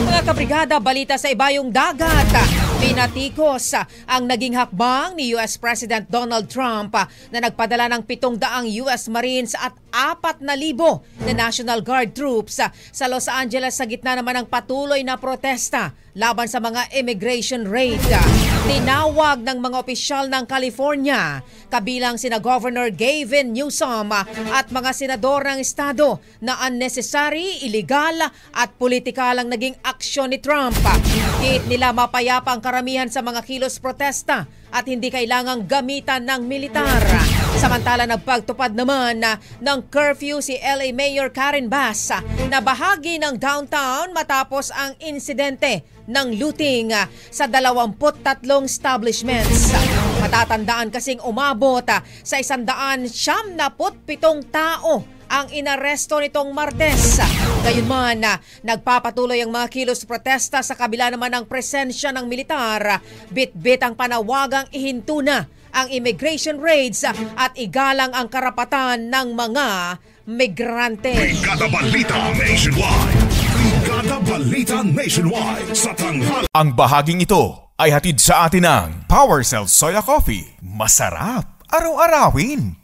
Mga kabrigada, balita sa ibayong dagat. Pinatikos ang naging hakbang ni US President Donald Trump na nagpadala ng 700 US Marines at 4,000 na National Guard troops sa Los Angeles sa gitna naman ng patuloy na protesta laban sa mga immigration raid. Tinawag ng mga opisyal ng California, kabilang sina Governor Gavin Newsom at mga senador ng estado, na unnecessary, illegal at politikal ang naging aksyon ni Trump. Hit nila mapayapa ang karamihan sa mga kilos protesta at hindi kailangang gamitan ng militar. Samantala, nagpagtupad naman ng curfew si LA Mayor Karen Bass na bahagi ng downtown matapos ang insidente ng looting sa 23 establishments. Matatandaan kasing umabot sa 177 tao ang inaresto nitong Martes. Gayunman, nagpapatuloy ang mga kilos protesta sa kabila naman ng presensya ng militar. Bit-bit ang panawagang ihinto na ang immigration raids at igalang ang karapatan ng mga migrante. Brigada Balita Nationwide. Brigada Balita Nationwide sa tanghal. Ang bahaging ito ay hatid sa atin ng Power Cell Soya Coffee. Masarap araw-arawin.